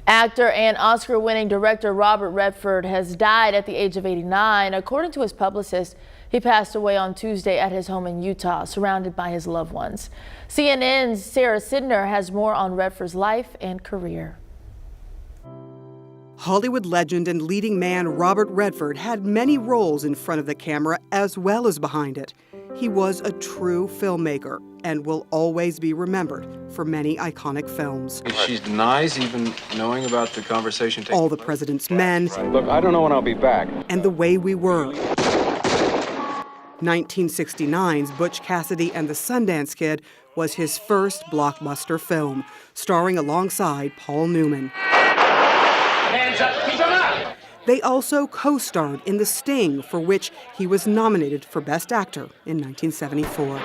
Actor and Oscar-winning director Robert Redford has died at the age of 89. According to his publicist, he passed away on Tuesday at his home in Utah, surrounded by his loved ones. CNN's Sarah Sidner has more on Redford's life and career. Hollywood legend and leading man Robert Redford had many roles in front of the camera as well as behind it. He was a true filmmaker and will always be remembered for many iconic films. She denies even knowing about the conversation. All the President's Men. Look, I don't know when I'll be back. And The Way We Were. 1969's Butch Cassidy and the Sundance Kid was his first blockbuster film, starring alongside Paul Newman. Hands up, keep them up! They also co-starred in The Sting, for which he was nominated for Best Actor in 1974.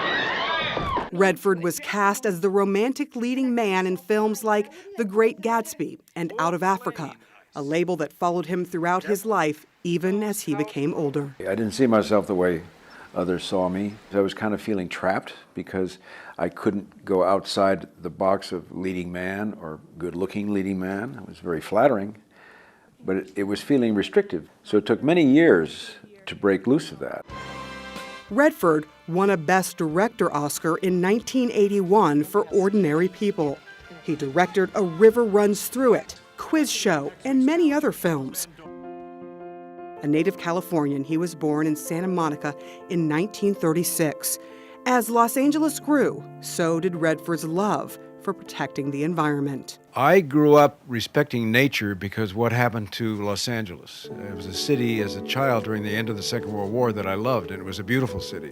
Redford was cast as the romantic leading man in films like The Great Gatsby and Out of Africa, a label that followed him throughout his life, even as he became older. I didn't see myself the way others saw me. I was kind of feeling trapped because I couldn't go outside the box of leading man or good-looking leading man. It was very flattering, but it was feeling restrictive. So it took many years to break loose of that. Redford won a Best Director Oscar in 1981 for Ordinary People. He directed A River Runs Through It, Quiz Show, and many other films. A native Californian, he was born in Santa Monica in 1936. As Los Angeles grew, so did Redford's love for protecting the environment. I grew up respecting nature because what happened to Los Angeles. It was a city as a child during the end of the Second World War that I loved, and it was a beautiful city,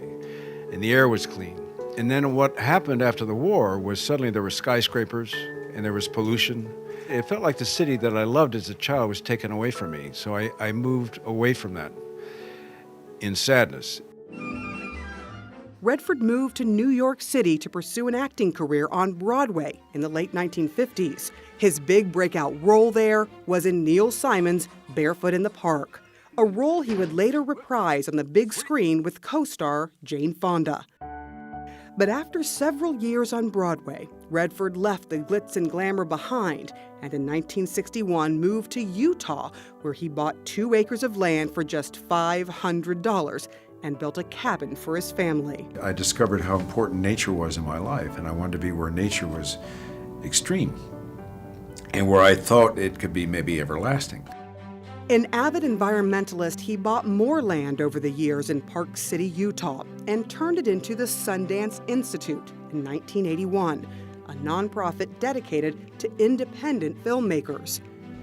and the air was clean. And then what happened after the war was suddenly there were skyscrapers and there was pollution. It felt like the city that I loved as a child was taken away from me, so I moved away from that in sadness. Redford moved to New York City to pursue an acting career on Broadway in the late 1950s. His big breakout role there was in Neil Simon's Barefoot in the Park, a role he would later reprise on the big screen with co-star Jane Fonda. But after several years on Broadway, Redford left the glitz and glamour behind and in 1961 moved to Utah, where he bought 2 acres of land for just $500 and built a cabin for his family. I discovered how important nature was in my life, and I wanted to be where nature was extreme and where I thought it could be maybe everlasting. An avid environmentalist, he bought more land over the years in Park City, Utah, and turned it into the Sundance Institute in 1981, a nonprofit dedicated to independent filmmakers.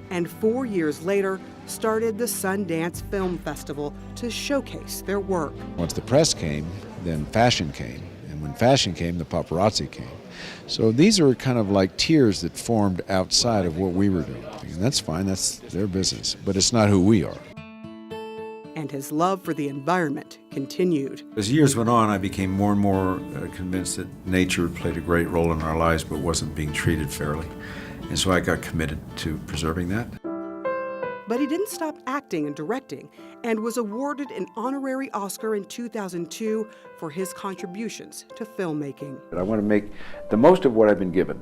And 4 years later, started the Sundance Film Festival to showcase their work. Once the press came, then fashion came. And when fashion came, the paparazzi came. So these are kind of like tiers that formed outside of what we were doing. And that's fine, that's their business, but it's not who we are. And his love for the environment continued. As years went on, I became more and more convinced that nature played a great role in our lives but wasn't being treated fairly. And so I got committed to preserving that. But he didn't stop acting and directing and was awarded an honorary Oscar in 2002 for his contributions to filmmaking. I want to make the most of what I've been given.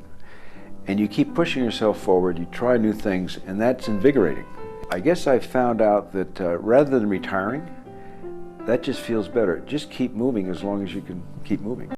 And you keep pushing yourself forward, you try new things, and that's invigorating. I guess I found out that rather than retiring, that just feels better. Just keep moving as long as you can keep moving.